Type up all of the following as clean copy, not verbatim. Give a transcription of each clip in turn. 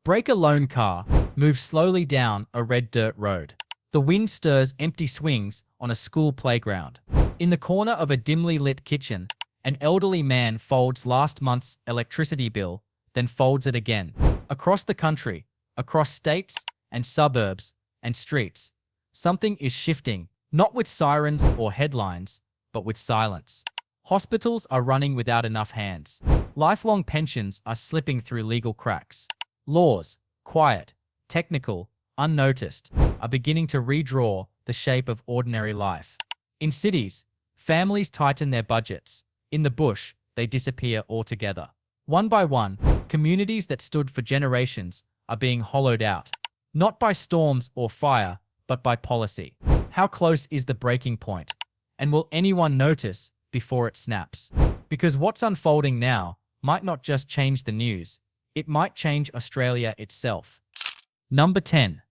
Brake a lone car, moves slowly down a red dirt road. The wind stirs empty swings on a school playground. In the corner of a dimly lit kitchen, an elderly man folds last month's electricity bill, then folds it again. Across the country, across states and suburbs and streets, something is shifting, not with sirens or headlines, but with silence. Hospitals are running without enough hands. Lifelong pensions are slipping through legal cracks. Laws, quiet, technical, unnoticed, are beginning to redraw the shape of ordinary life. In cities, families tighten their budgets. In the bush, they disappear altogether. One by one, communities that stood for generations are being hollowed out. Not by storms or fire, but by policy. How close is the breaking point? And will anyone notice before it snaps? Because what's unfolding now might not just change the news, it might change Australia itself. Number 10.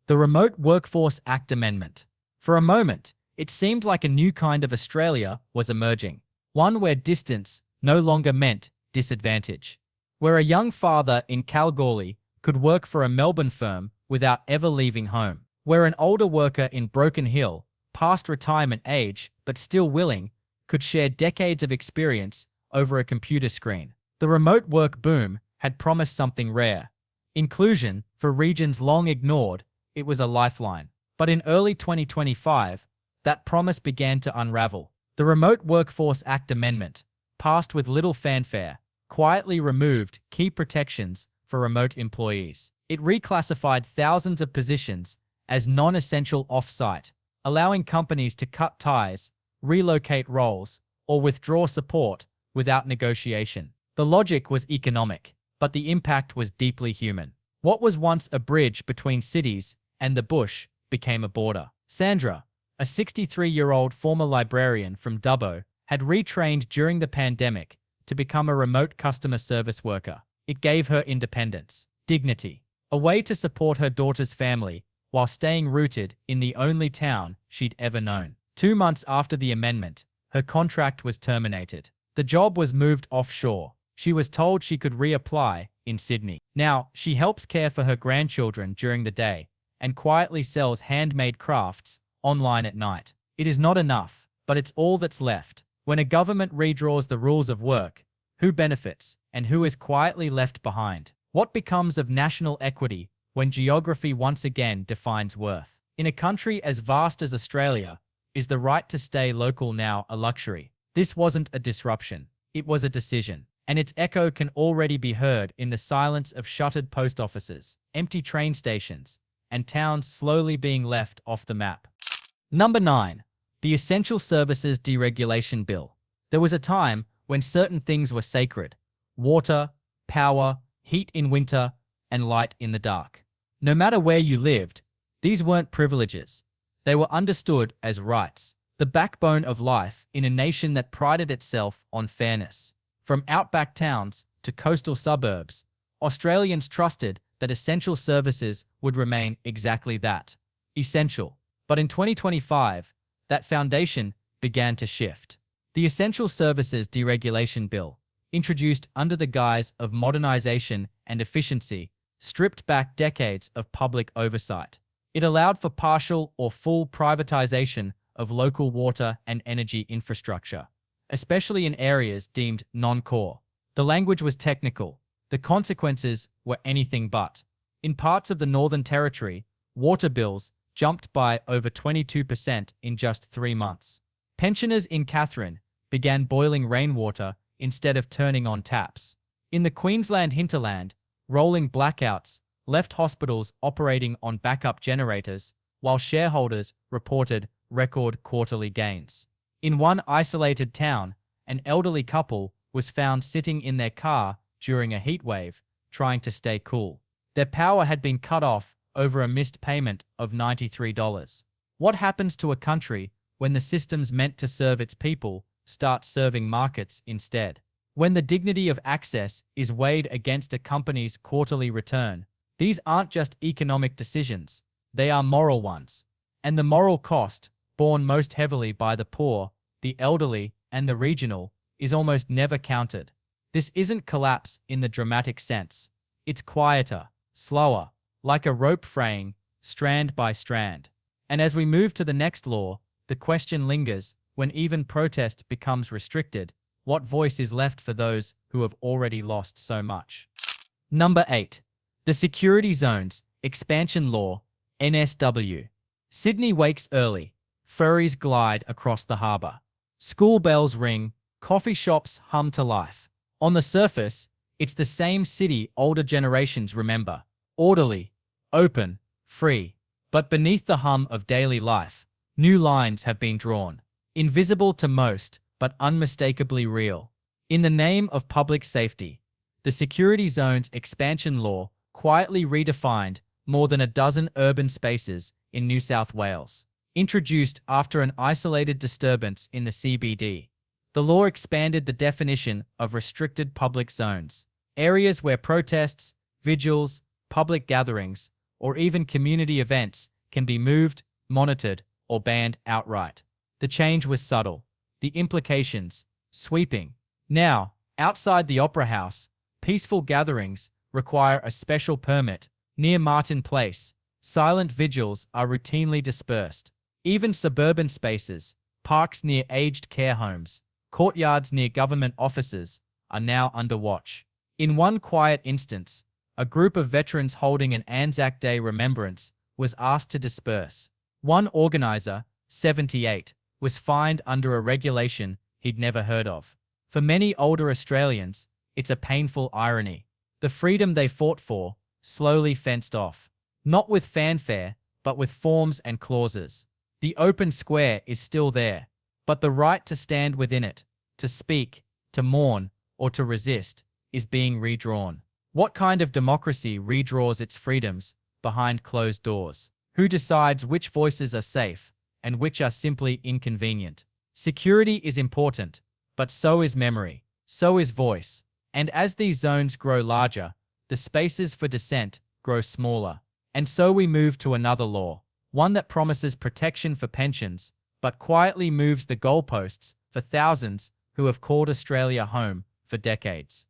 The Remote Workforce Act Amendment. For a moment, it seemed like a new kind of Australia was emerging. One where distance no longer meant disadvantage. Where a young father in Kalgoorlie could work for a Melbourne firm without ever leaving home. Where an older worker in Broken Hill, past retirement age but still willing, could share decades of experience over a computer screen. The remote work boom had promised something rare. Inclusion, for regions long ignored, it was a lifeline. But in early 2025, that promise began to unravel. The Remote Workforce Act Amendment, passed with little fanfare, quietly removed key protections for remote employees. It reclassified thousands of positions as non-essential off-site, allowing companies to cut ties, relocate roles, or withdraw support without negotiation. The logic was economic, but the impact was deeply human. What was once a bridge between cities and the bush became a border. Sandra, a 63-year-old former librarian from Dubbo, had retrained during the pandemic to become a remote customer service worker. It gave her independence, dignity, a way to support her daughter's family while staying rooted in the only town she'd ever known. 2 months after the amendment, her contract was terminated. The job was moved offshore. She was told she could reapply in Sydney. Now, she helps care for her grandchildren during the day and quietly sells handmade crafts online at night. It is not enough, but it's all that's left. When a government redraws the rules of work, who benefits and who is quietly left behind? What becomes of national equity when geography once again defines worth? In a country as vast as Australia, is the right to stay local now a luxury? This wasn't a disruption, it was a decision. And its echo can already be heard in the silence of shuttered post offices, empty train stations, and towns slowly being left off the map. Number 9. The Essential Services Deregulation Bill. There was a time when certain things were sacred: water, power, heat in winter, and light in the dark. No matter where you lived, these weren't privileges. They were understood as rights, the backbone of life in a nation that prided itself on fairness. From outback towns to coastal suburbs, Australians trusted that essential services would remain exactly that, essential. But in 2025, that foundation began to shift. The Essential Services Deregulation Bill, introduced under the guise of modernisation and efficiency, stripped back decades of public oversight. It allowed for partial or full privatisation of local water and energy infrastructure, especially in areas deemed non-core. The language was technical. The consequences were anything but. In parts of the Northern Territory, water bills jumped by over 22% in just 3 months. Pensioners in Katherine began boiling rainwater instead of turning on taps. In the Queensland hinterland, rolling blackouts left hospitals operating on backup generators, while shareholders reported record quarterly gains. In one isolated town, an elderly couple was found sitting in their car during a heatwave, trying to stay cool. Their power had been cut off over a missed payment of $93. What happens to a country when the systems meant to serve its people start serving markets instead? When the dignity of access is weighed against a company's quarterly return, these aren't just economic decisions, they are moral ones. And the moral cost, borne most heavily by the poor, the elderly, and the regional, is almost never counted. This isn't collapse in the dramatic sense. It's quieter, slower, like a rope fraying, strand by strand. And as we move to the next law, the question lingers: when even protest becomes restricted, what voice is left for those who have already lost so much? Number 8. The Security Zones Expansion Law, NSW. Sydney wakes early. Ferries glide across the harbour. School bells ring. Coffee shops hum to life. On the surface, it's the same city older generations remember. Orderly, open, free. But beneath the hum of daily life, new lines have been drawn. Invisible to most, but unmistakably real. In the name of public safety, the Security Zones Expansion Law quietly redefined more than a dozen urban spaces in New South Wales. Introduced after an isolated disturbance in the CBD, the law expanded the definition of restricted public zones, areas where protests, vigils, public gatherings, or even community events can be moved, monitored, or banned outright. The change was subtle, the implications sweeping. Now, outside the Opera House, peaceful gatherings require a special permit. Near Martin Place, silent vigils are routinely dispersed. Even suburban spaces, parks near aged care homes, courtyards near government offices, are now under watch. In one quiet instance, a group of veterans holding an Anzac Day remembrance was asked to disperse. One organizer, 78, was fined under a regulation he'd never heard of. For many older Australians, it's a painful irony. The freedom they fought for, slowly fenced off. Not with fanfare, but with forms and clauses. The open square is still there, but the right to stand within it, to speak, to mourn, or to resist, is being redrawn. What kind of democracy redraws its freedoms behind closed doors? Who decides which voices are safe and which are simply inconvenient? Security is important, but so is memory, so is voice. And as these zones grow larger, the spaces for dissent grow smaller. And so we move to another law, one that promises protection for pensions, but quietly moves the goalposts for thousands who have called Australia home for decades.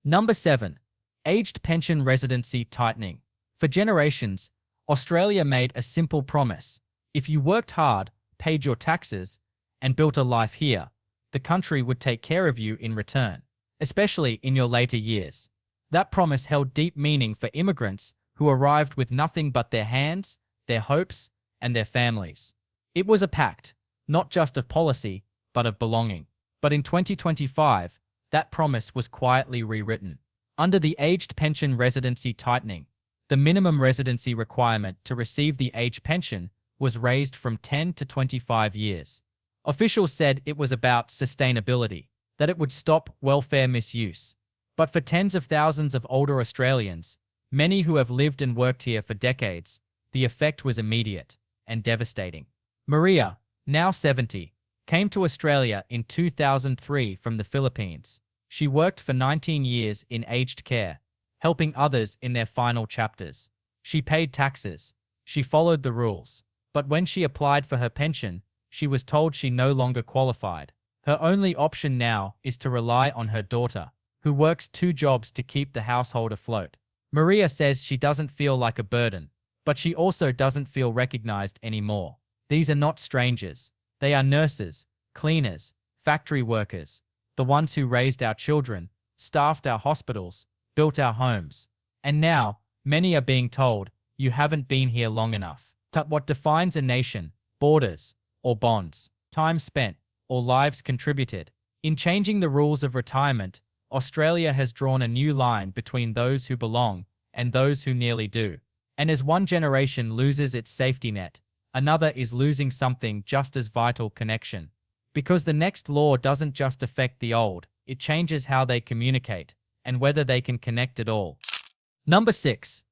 Number 7. Aged pension residency tightening. For generations, Australia made a simple promise. If you worked hard, paid your taxes, and built a life here, the country would take care of you in return, especially in your later years. That promise held deep meaning for immigrants who arrived with nothing but their hands, their hopes, and their families. It was a pact, not just of policy, but of belonging. But in 2025, that promise was quietly rewritten. Under the aged pension residency tightening, the minimum residency requirement to receive the age pension was raised from 10 to 25 years. Officials said it was about sustainability, that it would stop welfare misuse. But for tens of thousands of older Australians, many who have lived and worked here for decades, the effect was immediate and devastating. Maria, now 70, came to Australia in 2003 from the Philippines. She worked for 19 years in aged care, helping others in their final chapters. She paid taxes. She followed the rules. But when she applied for her pension, she was told she no longer qualified. Her only option now is to rely on her daughter, who works 2 jobs to keep the household afloat. Maria says she doesn't feel like a burden, but she also doesn't feel recognized anymore. These are not strangers. They are nurses, cleaners, factory workers, the ones who raised our children, staffed our hospitals, built our homes. And now, many are being told, you haven't been here long enough. What defines a nation, borders, or bonds, time spent, or lives contributed. In changing the rules of retirement, Australia has drawn a new line between those who belong and those who nearly do. And as one generation loses its safety net, another is losing something just as vital: connection. Because the next law doesn't just affect the old, it changes how they communicate and whether they can connect at all. Number 6.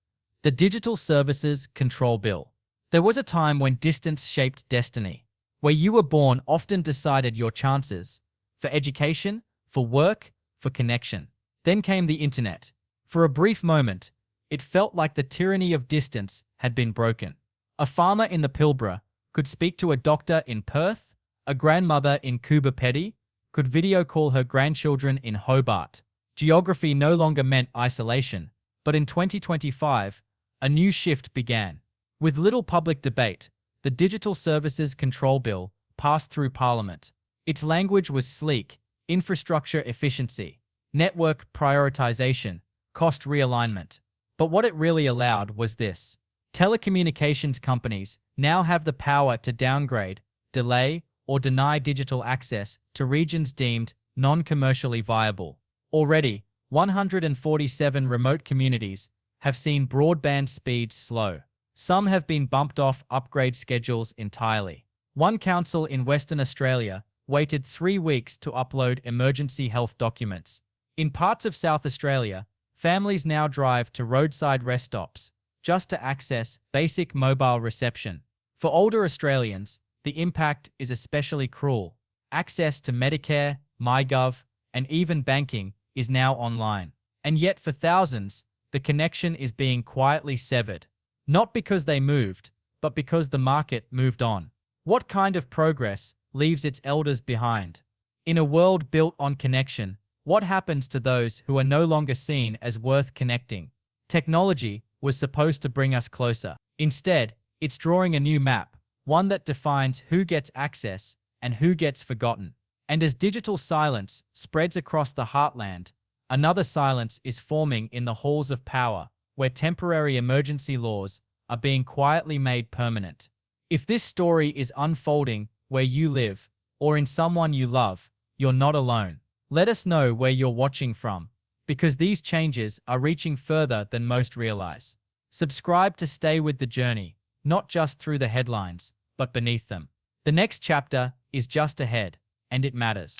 The Digital Services Control Bill. There was a time when distance shaped destiny, where you were born often decided your chances for education, for work, for connection. Then came the internet. For a brief moment, it felt like the tyranny of distance had been broken. A farmer in the Pilbara could speak to a doctor in Perth, a grandmother in Coober Pedy could video call her grandchildren in Hobart. Geography no longer meant isolation, But in 2025, a new shift began. With little public debate, the Digital Services Control Bill passed through Parliament. Its language was sleek: infrastructure efficiency, network prioritization, cost realignment. But what it really allowed was this: telecommunications companies now have the power to downgrade, delay, or deny digital access to regions deemed non-commercially viable. Already, 147 remote communities have seen broadband speeds slow. Some have been bumped off upgrade schedules entirely. One council in Western Australia waited 3 weeks to upload emergency health documents. In parts of South Australia, families now drive to roadside rest stops just to access basic mobile reception. For older Australians, the impact is especially cruel. Access to Medicare, MyGov, and even banking is now online. And yet for thousands, the connection is being quietly severed. Not because they moved, but because the market moved on. What kind of progress leaves its elders behind? In a world built on connection, what happens to those who are no longer seen as worth connecting? Technology was supposed to bring us closer. Instead, it's drawing a new map, one that defines who gets access and who gets forgotten. And as digital silence spreads across the heartland, another silence is forming in the halls of power, where temporary emergency laws are being quietly made permanent. If this story is unfolding where you live, or in someone you love, you're not alone. Let us know where you're watching from, because these changes are reaching further than most realize. Subscribe to stay with the journey, not just through the headlines, but beneath them. The next chapter is just ahead, and it matters.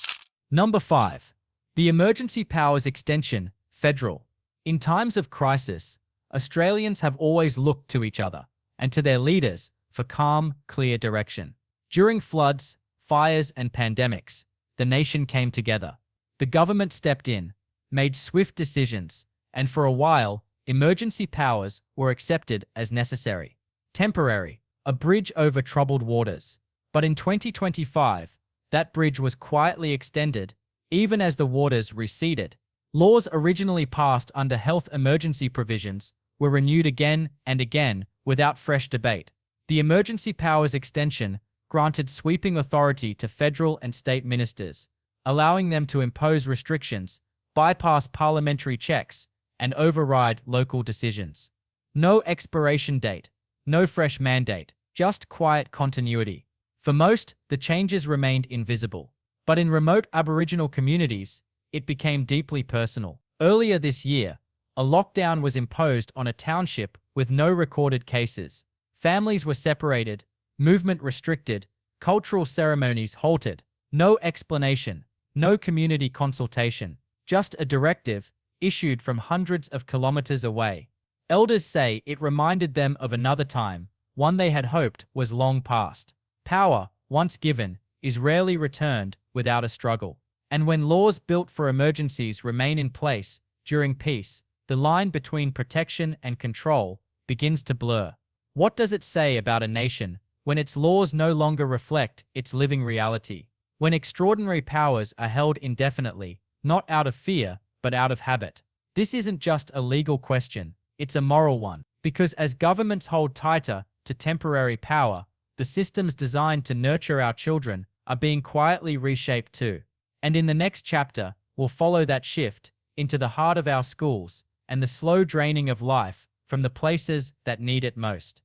Number 5. The Emergency Powers Extension, Federal. In times of crisis, Australians have always looked to each other and to their leaders for calm, clear direction. During floods, fires, and pandemics, the nation came together. The government stepped in, made swift decisions, and for a while, emergency powers were accepted as necessary. Temporary, a bridge over troubled waters. But in 2025, that bridge was quietly extended, even as the waters receded. Laws originally passed under health emergency provisions were renewed again and again without fresh debate. The Emergency Powers Extension granted sweeping authority to federal and state ministers, allowing them to impose restrictions, bypass parliamentary checks, and override local decisions. No expiration date, no fresh mandate, just quiet continuity. For most, the changes remained invisible. But in remote Aboriginal communities, it became deeply personal. Earlier this year, a lockdown was imposed on a township with no recorded cases. Families were separated, movement restricted, cultural ceremonies halted. No explanation, no community consultation, just a directive issued from hundreds of kilometers away. Elders say it reminded them of another time, one they had hoped was long past. Power, once given, is rarely returned without a struggle. And when laws built for emergencies remain in place during peace, the line between protection and control begins to blur. What does it say about a nation when its laws no longer reflect its living reality? When extraordinary powers are held indefinitely, not out of fear, but out of habit? This isn't just a legal question, it's a moral one. Because as governments hold tighter to temporary power, the systems designed to nurture our children are being quietly reshaped too. And in the next chapter, we'll follow that shift into the heart of our schools and the slow draining of life from the places that need it most.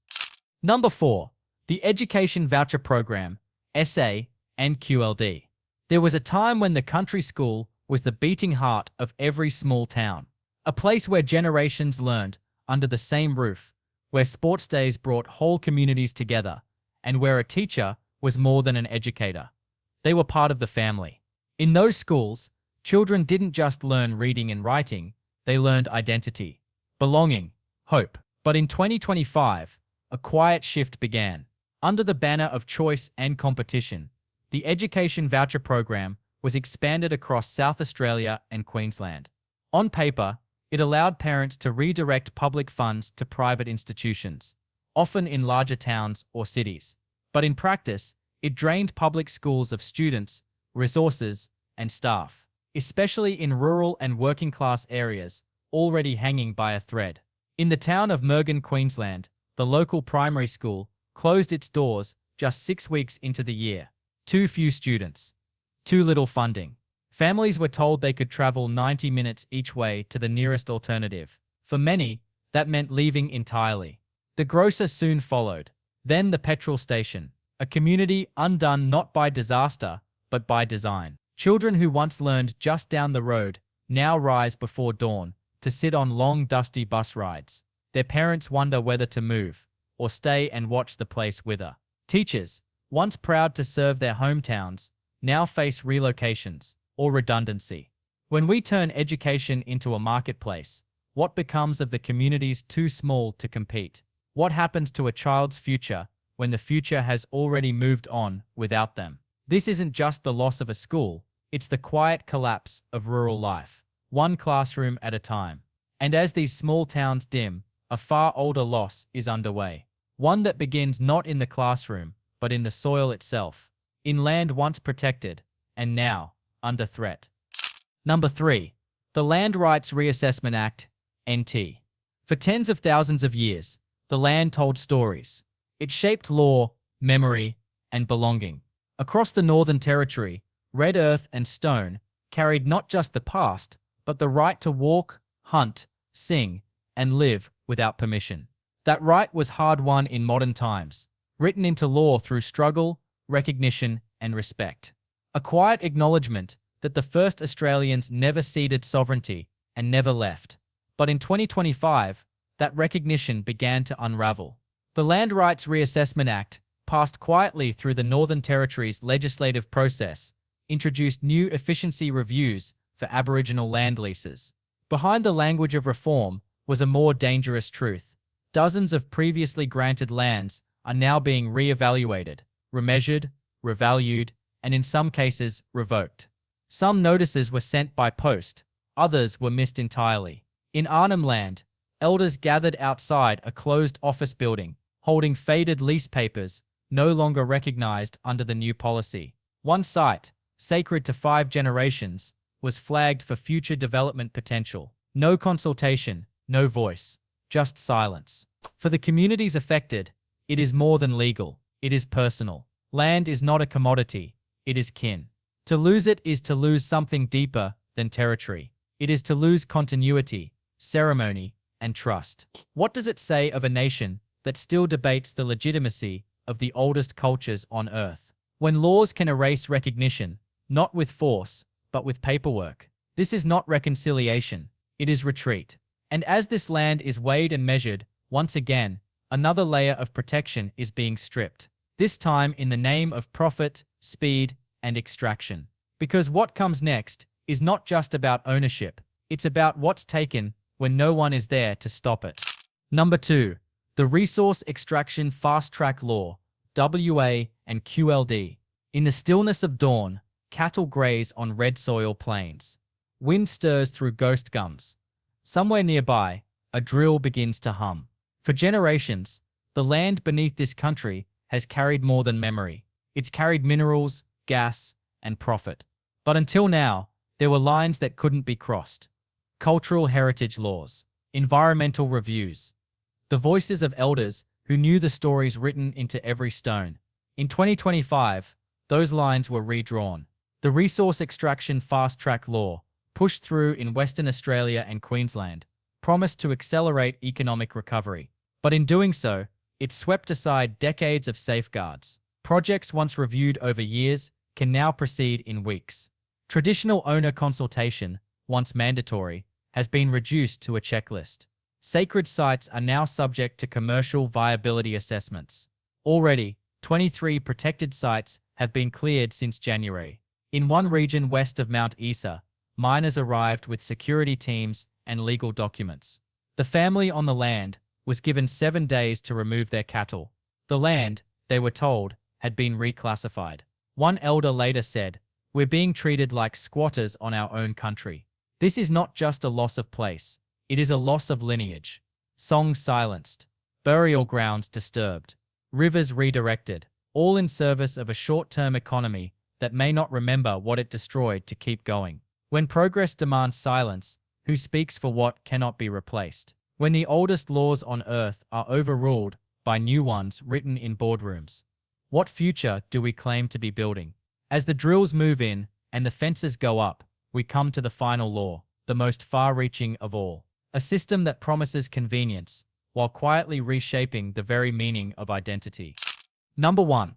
Number 4. The Education Voucher Program, SA, and QLD. There was a time when the country school was the beating heart of every small town. A place where generations learned under the same roof, where sports days brought whole communities together, and where a teacher was more than an educator. They were part of the family. In those schools, children didn't just learn reading and writing, they learned identity, belonging, hope. But in 2025, a quiet shift began. Under the banner of choice and competition, the Education Voucher Program was expanded across South Australia and Queensland. On paper, it allowed parents to redirect public funds to private institutions, often in larger towns or cities. But in practice, it drained public schools of students, resources, and staff. Especially in rural and working-class areas, already hanging by a thread. In the town of Mergen, Queensland, the local primary school closed its doors just 6 weeks into the year. Too few students. Too little funding. Families were told they could travel 90 minutes each way to the nearest alternative. For many, that meant leaving entirely. The grocer soon followed. Then the petrol station. A community undone not by disaster, but by design. Children who once learned just down the road now rise before dawn to sit on long, dusty bus rides. Their parents wonder whether to move or stay and watch the place wither. Teachers, once proud to serve their hometowns, now face relocations or redundancy. When we turn education into a marketplace, what becomes of the communities too small to compete? What happens to a child's future when the future has already moved on without them? This isn't just the loss of a school, it's the quiet collapse of rural life, one classroom at a time. And as these small towns dim, a far older loss is underway. One that begins not in the classroom, but in the soil itself, in land once protected, and now under threat. Number 3. The Land Rights Reassessment Act, NT. For tens of thousands of years, the land told stories. It shaped law, memory, and belonging. Across the Northern Territory, red earth and stone carried not just the past, but the right to walk, hunt, sing, and live without permission. That right was hard-won in modern times, written into law through struggle, recognition, and respect. A quiet acknowledgement that the first Australians never ceded sovereignty and never left. But in 2025, that recognition began to unravel. The Land Rights Reassessment Act, passed quietly through the Northern Territory's legislative process, introduced new efficiency reviews for Aboriginal land leases. Behind the language of reform was a more dangerous truth. Dozens of previously granted lands are now being re-evaluated, remeasured, revalued, and in some cases revoked. Some notices were sent by post, others were missed entirely. In Arnhem Land, elders gathered outside a closed office building, holding faded lease papers, no longer recognized under the new policy. One site, sacred to 5 generations, was flagged for future development potential. No consultation, no voice, just silence. For the communities affected, it is more than legal, it is personal. Land is not a commodity, it is kin. To lose it is to lose something deeper than territory. It is to lose continuity, ceremony, and trust. What does it say of a nation that still debates the legitimacy of the oldest cultures on Earth? When laws can erase recognition, not with force, but with paperwork. This is not reconciliation, it is retreat. And as this land is weighed and measured, once again, another layer of protection is being stripped. This time in the name of profit, speed, and extraction. Because what comes next is not just about ownership, it's about what's taken when no one is there to stop it. Number 2. The Resource Extraction Fast-Track Law, WA and QLD. In the stillness of dawn, cattle graze on red soil plains. Wind stirs through ghost gums. Somewhere nearby, a drill begins to hum. For generations, the land beneath this country has carried more than memory. It's carried minerals, gas, and profit. But until now, there were lines that couldn't be crossed. Cultural heritage laws, environmental reviews, the voices of elders who knew the stories written into every stone. In 2025, those lines were redrawn. The Resource Extraction Fast-Track Law, pushed through in Western Australia and Queensland, promised to accelerate economic recovery. But in doing so, it swept aside decades of safeguards. Projects once reviewed over years can now proceed in weeks. Traditional owner consultation, once mandatory, has been reduced to a checklist. Sacred sites are now subject to commercial viability assessments. Already, 23 protected sites have been cleared since January. In one region west of Mount Isa, miners arrived with security teams and legal documents. The family on the land was given 7 days to remove their cattle. The land, they were told, had been reclassified. One elder later said, "We're being treated like squatters on our own country." This is not just a loss of place, it is a loss of lineage. Songs silenced, burial grounds disturbed, rivers redirected, all in service of a short-term economy that may not remember what it destroyed to keep going. When progress demands silence, who speaks for what cannot be replaced. When the oldest laws on earth are overruled by new ones written in boardrooms, what future do we claim to be building? As the drills move in and the fences go up, we come to the final law, the most far-reaching of all. A system that promises convenience while quietly reshaping the very meaning of identity. Number 1.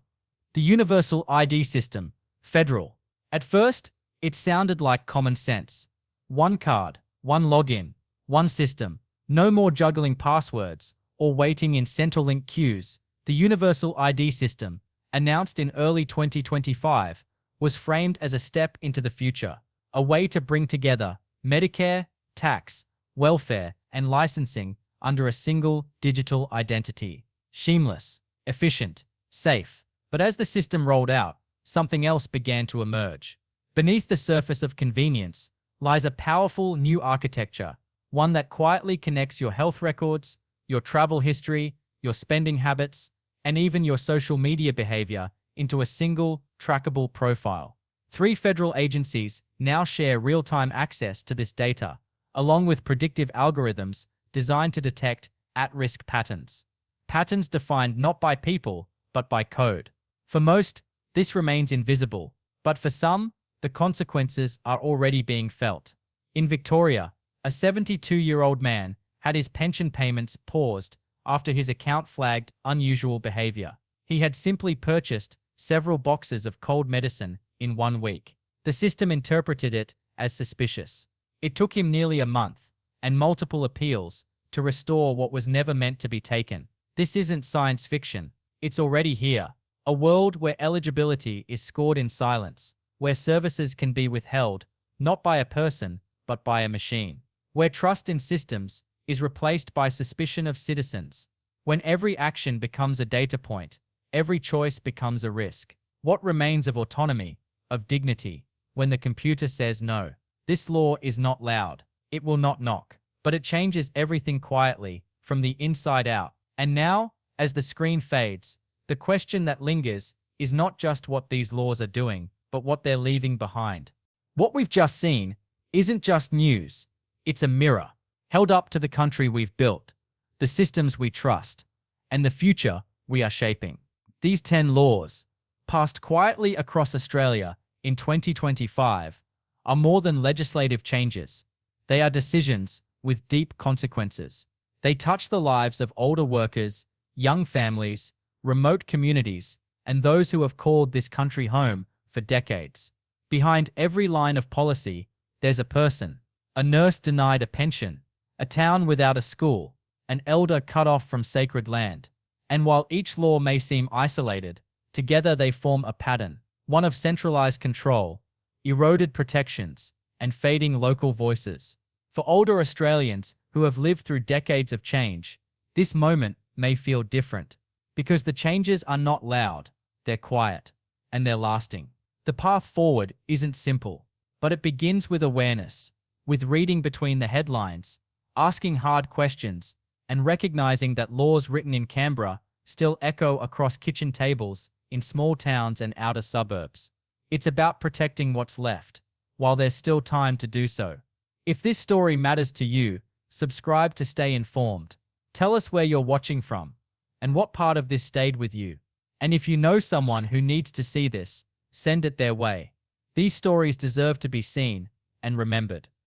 The Universal ID System, Federal. At first, it sounded like common sense. One card, one login, one system. No more juggling passwords or waiting in Centrelink queues. The Universal ID System, announced in early 2025, was framed as a step into the future, a way to bring together Medicare, tax, welfare, and licensing under a single digital identity. Seamless, efficient, safe. But as the system rolled out, something else began to emerge. Beneath the surface of convenience lies a powerful new architecture, one that quietly connects your health records, your travel history, your spending habits, and even your social media behavior into a single, trackable profile. 3 federal agencies now share real-time access to this data, along with predictive algorithms designed to detect at-risk patterns. Patterns defined not by people, but by code. For most, this remains invisible, but for some, the consequences are already being felt. In Victoria, a 72-year-old man had his pension payments paused after his account flagged unusual behavior. He had simply purchased several boxes of cold medicine in 1 week. The system interpreted it as suspicious. It took him nearly a month and multiple appeals to restore what was never meant to be taken. This isn't science fiction. It's already here. A world where eligibility is scored in silence, where services can be withheld, not by a person, but by a machine. Where trust in systems is replaced by suspicion of citizens. When every action becomes a data point, every choice becomes a risk. What remains of autonomy, of dignity, when the computer says no? This law is not loud. It will not knock. But it changes everything quietly, from the inside out. And now, as the screen fades, the question that lingers is not just what these laws are doing, but what they're leaving behind. What we've just seen isn't just news. It's a mirror, held up to the country we've built, the systems we trust, and the future we are shaping. These 10 laws, passed quietly across Australia in 2025, are more than legislative changes. They are decisions with deep consequences. They touch the lives of older workers, young families, remote communities, and those who have called this country home for decades. Behind every line of policy, there's a person. A nurse denied a pension, a town without a school, an elder cut off from sacred land. And while each law may seem isolated, together they form a pattern, one of centralized control, eroded protections, and fading local voices. For older Australians who have lived through decades of change, this moment may feel different, because the changes are not loud, they're quiet, and they're lasting. The path forward isn't simple, but it begins with awareness, with reading between the headlines, asking hard questions, and recognizing that laws written in Canberra still echo across kitchen tables in small towns and outer suburbs. It's about protecting what's left, while there's still time to do so. If this story matters to you, subscribe to stay informed. Tell us where you're watching from, and what part of this stayed with you. And if you know someone who needs to see this, send it their way. These stories deserve to be seen and remembered.